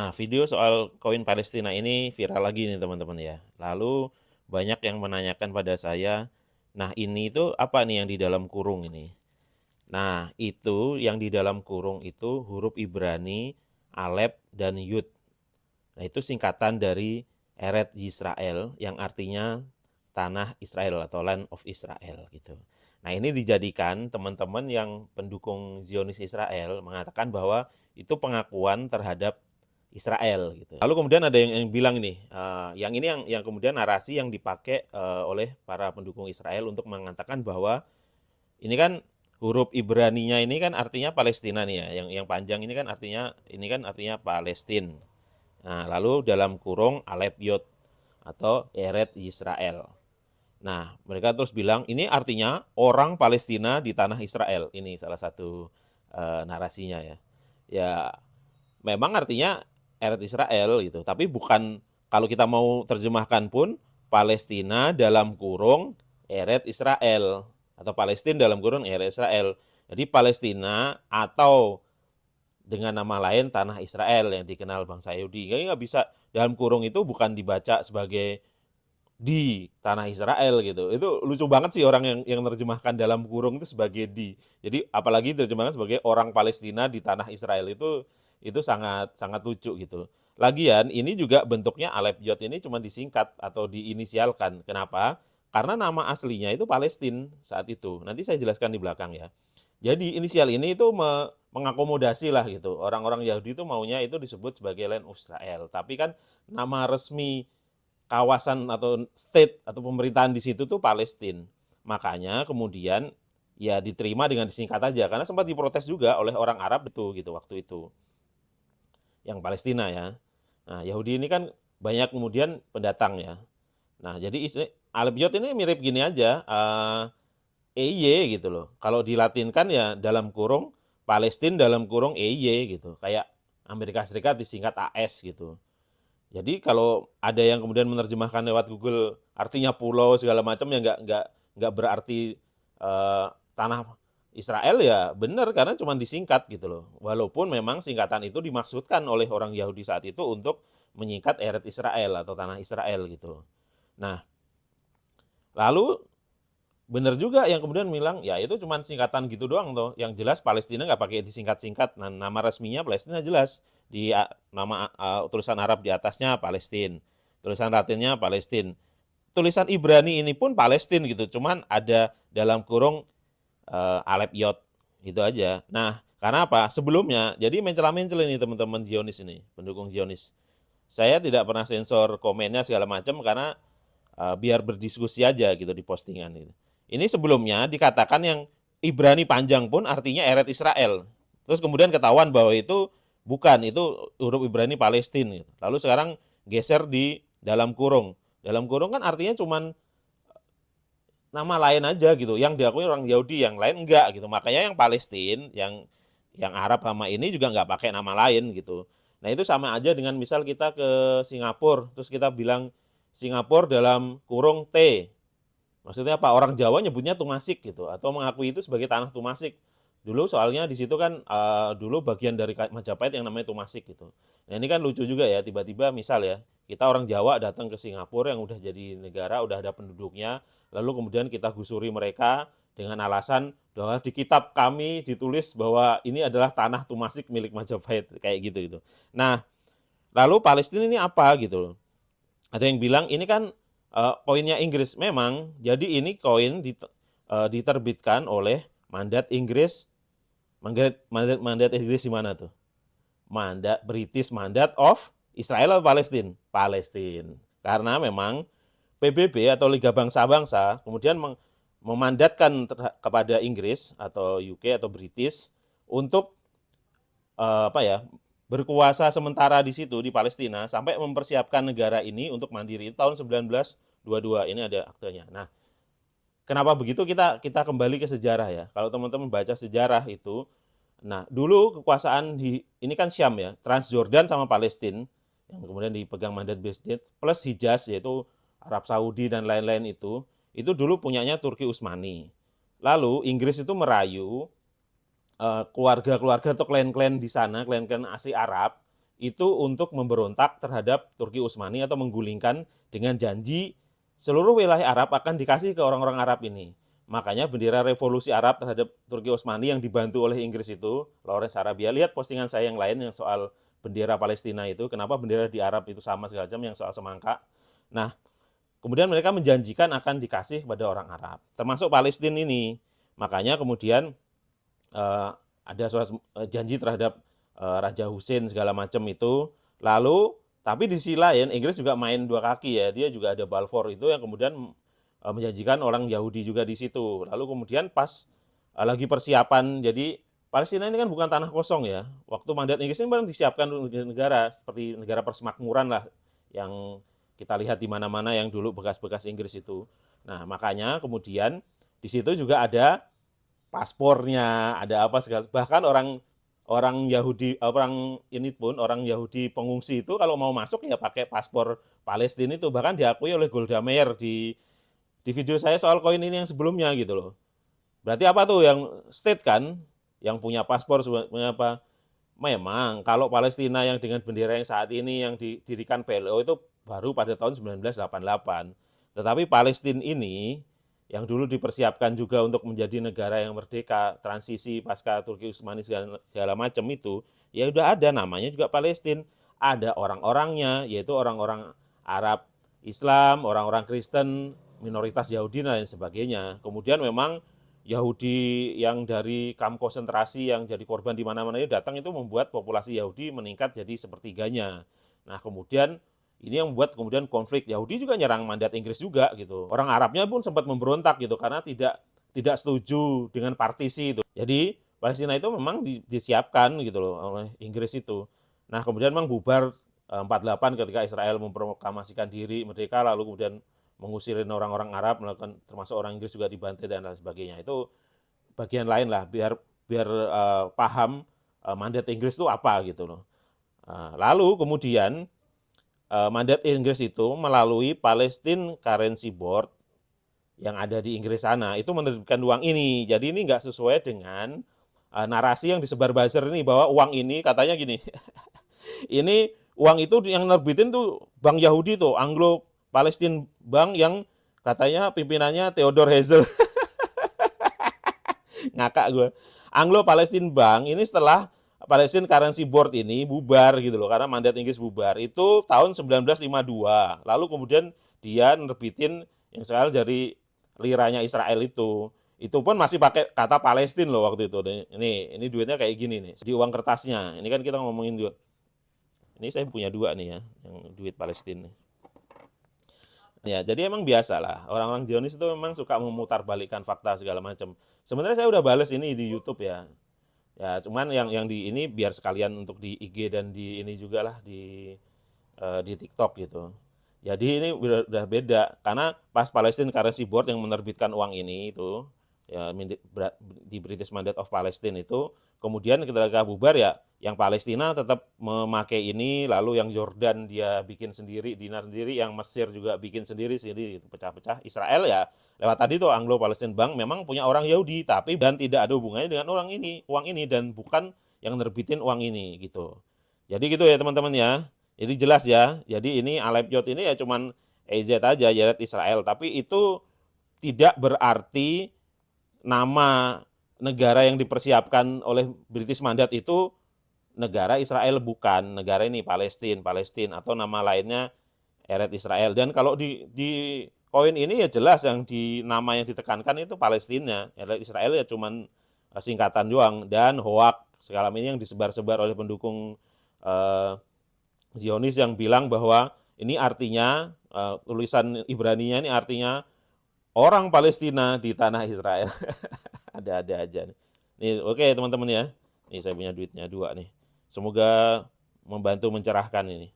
Nah, video soal koin Palestina ini viral lagi nih teman-teman ya. Lalu banyak yang menanyakan pada saya, nah ini itu apa nih yang di dalam kurung ini? Nah, itu yang di dalam kurung itu huruf Ibrani, Alef, dan Yud. Nah, itu singkatan dari Eret Yisrael yang artinya tanah Israel atau land of Israel gitu. Nah, ini dijadikan teman-teman yang pendukung Zionis Israel mengatakan bahwa itu pengakuan terhadap Israel gitu. Lalu kemudian ada yang bilang nih, yang ini yang kemudian narasi yang dipakai oleh para pendukung Israel untuk mengatakan bahwa ini kan huruf Ibraninya ini kan artinya Palestina nih ya, yang panjang ini kan artinya Palestin. Nah, lalu dalam kurung Alef Yod atau Eret Yisrael. Nah, mereka terus bilang ini artinya orang Palestina di tanah Israel. Ini salah satu narasinya ya. Ya, memang artinya Eret Israel gitu, tapi bukan kalau kita mau terjemahkan pun Palestina dalam kurung Eret Israel atau Palestina dalam kurung Eret Israel. Jadi Palestina atau dengan nama lain tanah Israel yang dikenal bangsa Yahudi. Jadi nggak bisa dalam kurung itu bukan dibaca sebagai di tanah Israel gitu. Itu lucu banget sih orang yang menerjemahkan dalam kurung itu sebagai di. Jadi apalagi terjemahkan sebagai orang Palestina di tanah Israel itu sangat sangat lucu gitu. Lagian ini juga bentuknya Alef Yod ini cuma disingkat atau diinisialkan. Kenapa? Karena nama aslinya itu Palestina saat itu. Nanti saya jelaskan di belakang ya. Jadi inisial ini itu mengakomodasi lah gitu. Orang-orang Yahudi itu maunya itu disebut sebagai land of Israel. Tapi kan nama resmi kawasan atau state atau pemerintahan di situ tuh Palestina. Makanya kemudian ya diterima dengan disingkat aja karena sempat diprotes juga oleh orang Arab itu gitu waktu itu. Yang Palestina ya. Nah, Yahudi ini kan banyak kemudian pendatang ya. Nah, jadi Albiot ini mirip gini aja, EY gitu loh. Kalau dilatinkan ya dalam kurung Palestina dalam kurung EY gitu. Kayak Amerika Serikat disingkat AS gitu. Jadi kalau ada yang kemudian menerjemahkan lewat Google artinya pulau segala macam ya nggak berarti eh, tanah Israel ya benar karena cuma disingkat gitu loh. Walaupun memang singkatan itu dimaksudkan oleh orang Yahudi saat itu untuk menyingkat Eret Israel atau tanah Israel gitu. Nah, lalu benar juga yang kemudian bilang ya itu cuma singkatan gitu doang tuh. Yang jelas Palestina nggak pakai disingkat-singkat. Nah, nama resminya Palestina jelas di nama tulisan Arab di atasnya Palestina, tulisan Latinnya Palestina, tulisan Ibrani ini pun Palestina gitu. Cuman ada dalam kurung Alef Yod gitu aja. Nah, karena apa? Sebelumnya jadi mencela-mencela ini teman-teman Zionis ini, pendukung Zionis. Saya tidak pernah sensor komennya segala macam karena biar berdiskusi aja gitu di postingan itu. Ini sebelumnya dikatakan yang Ibrani panjang pun artinya Eret Israel. Terus kemudian ketahuan bahwa itu bukan, itu huruf Ibrani Palestina. Gitu. Lalu sekarang geser di dalam kurung. Dalam kurung kan artinya cuman nama lain aja gitu. Yang diakui orang Yahudi, yang lain enggak gitu. Makanya yang Palestina, yang Arab sama ini juga enggak pakai nama lain gitu. Nah itu sama aja dengan misal kita ke Singapura, terus kita bilang Singapura dalam kurung T. Maksudnya apa? Orang Jawa nyebutnya Tumasik gitu, atau mengakui itu sebagai tanah Tumasik. Dulu soalnya di situ kan dulu bagian dari Majapahit yang namanya Tumasik gitu. Nah ini kan lucu juga ya, tiba-tiba misal ya, kita orang Jawa datang ke Singapura yang udah jadi negara, udah ada penduduknya, lalu kemudian kita gusuri mereka dengan alasan bahwa di kitab kami ditulis bahwa ini adalah tanah Tumasik milik Majapahit, kayak gitu gitu. Nah, lalu Palestina ini apa gitu. Ada yang bilang ini kan koinnya Inggris. Memang, jadi ini koin diterbitkan oleh mandat Inggris. Mandat Inggris di mana tuh? Mandat British Mandat of Israel atau Palestina? Palestina. Karena memang PBB atau Liga Bangsa-Bangsa kemudian memandatkan kepada Inggris atau UK atau British untuk apa ya berkuasa sementara di situ di Palestina sampai mempersiapkan negara ini untuk mandiri itu tahun 1922. Ini ada aktenya. Nah, kenapa begitu kita kembali ke sejarah ya. Kalau teman-teman baca sejarah itu, nah dulu kekuasaan ini kan Syam ya, Transjordan sama Palestina yang kemudian dipegang mandat British plus Hijaz yaitu Arab Saudi dan lain-lain itu dulu punyanya Turki Utsmani. Lalu Inggris itu merayu keluarga-keluarga atau klan-klan di sana, klan-klan asli Arab, itu untuk memberontak terhadap Turki Utsmani atau menggulingkan dengan janji seluruh wilayah Arab akan dikasih ke orang-orang Arab ini. Makanya bendera revolusi Arab terhadap Turki Utsmani yang dibantu oleh Inggris itu, Lawrence Arabia, lihat postingan saya yang lain yang soal bendera Palestina itu, kenapa bendera di Arab itu sama segala macam yang soal semangka. Nah, kemudian mereka menjanjikan akan dikasih kepada orang Arab, termasuk Palestina ini. Makanya kemudian ada surat janji terhadap Raja Hussein segala macam itu. Lalu tapi di sisi lain Inggris juga main dua kaki ya. Dia juga ada Balfour itu yang kemudian menjanjikan orang Yahudi juga di situ. Lalu kemudian pas lagi persiapan, jadi Palestina ini kan bukan tanah kosong ya. Waktu mandat Inggris ini memang disiapkan untuk negara seperti negara persemakmuran lah yang kita lihat di mana-mana yang dulu bekas-bekas Inggris itu. Nah, makanya kemudian di situ juga ada paspornya, ada apa segala. Bahkan orang Yahudi, orang ini pun orang Yahudi pengungsi itu kalau mau masuk ya pakai paspor Palestina itu, bahkan diakui oleh Golda Meir di video saya soal koin ini yang sebelumnya gitu loh. Berarti apa tuh yang state kan, yang punya paspor punya apa? Memang kalau Palestina yang dengan bendera yang saat ini yang didirikan PLO itu baru pada tahun 1988. Tetapi Palestina ini yang dulu dipersiapkan juga untuk menjadi negara yang merdeka, transisi pasca Turki Utsmani segala macam itu, ya udah ada namanya juga Palestina. Ada orang-orangnya, yaitu orang-orang Arab Islam, orang-orang Kristen, minoritas Yahudi dan lain sebagainya. Kemudian memang Yahudi yang dari kamp konsentrasi yang jadi korban di mana-mana itu datang itu membuat populasi Yahudi meningkat jadi sepertiganya. Nah, kemudian ini yang membuat kemudian konflik. Yahudi juga nyerang mandat Inggris juga gitu. Orang Arabnya pun sempat memberontak gitu karena tidak setuju dengan partisi itu. Jadi Palestina itu memang disiapkan gitu loh oleh Inggris itu. Nah, kemudian memang bubar 48 ketika Israel memproklamasikan diri merdeka, lalu kemudian mengusirin orang-orang Arab, melakukan termasuk orang Inggris juga dibantai dan lain sebagainya. Itu bagian lain lah biar paham mandat Inggris itu apa gitu loh. Lalu kemudian mandat Inggris itu melalui Palestine Currency Board yang ada di Inggris sana itu menerbitkan uang ini. Jadi ini nggak sesuai dengan narasi yang disebar buzzer ini bahwa uang ini katanya gini. Ini uang itu yang nerbitin tuh Bank Yahudi tuh, Anglo Palestine Bank yang katanya pimpinannya Theodore Herzl. Ngakak gue. Anglo Palestine Bank ini setelah Palestine Currency Board ini bubar gitu loh, karena mandat Inggris bubar. Itu tahun 1952. Lalu kemudian dia nerbitin yang sekarang dari liranya Israel itu. Itu pun masih pakai kata Palestina loh waktu itu. Ini duitnya kayak gini nih, di uang kertasnya. Ini kan kita ngomongin juga. Ini saya punya dua nih ya, yang duit Palestina. Ya, jadi emang biasa lah. Orang-orang Zionis itu memang suka memutarbalikkan fakta segala macam. Sebenarnya saya udah bales ini di YouTube ya. Ya, cuman yang di ini biar sekalian untuk di IG dan di ini juga lah di TikTok gitu. Jadi ini udah beda karena pas Palestine Currency Board yang menerbitkan uang ini itu ya di British Mandate of Palestine itu kemudian ketika bubar ya yang Palestina tetap memakai ini, lalu yang Jordan dia bikin sendiri, Dinar sendiri, yang Mesir juga bikin sendiri itu pecah-pecah. Israel ya lewat tadi tuh Anglo Palestine Bank memang punya orang Yahudi tapi dan tidak ada hubungannya dengan uang ini dan bukan yang nerbitin uang ini gitu. Jadi gitu ya teman-teman ya. Jadi jelas ya. Jadi ini Aleph Yot ini ya cuman EZ aja, Yeret Israel, tapi itu tidak berarti nama negara yang dipersiapkan oleh British Mandat itu negara Israel, bukan. Negara ini Palestina atau nama lainnya Eret Israel. Dan kalau di koin ini ya jelas yang di nama yang ditekankan itu Palestina. Eret Israel ya cuman singkatan doang, dan hoak segala ini yang disebar-sebar oleh pendukung Zionis yang bilang bahwa ini artinya tulisan Ibraninya ini artinya orang Palestina di tanah Israel. Ada-ada aja nih. Nih, oke teman-teman ya. Nih saya punya duitnya dua nih. Semoga membantu mencerahkan ini.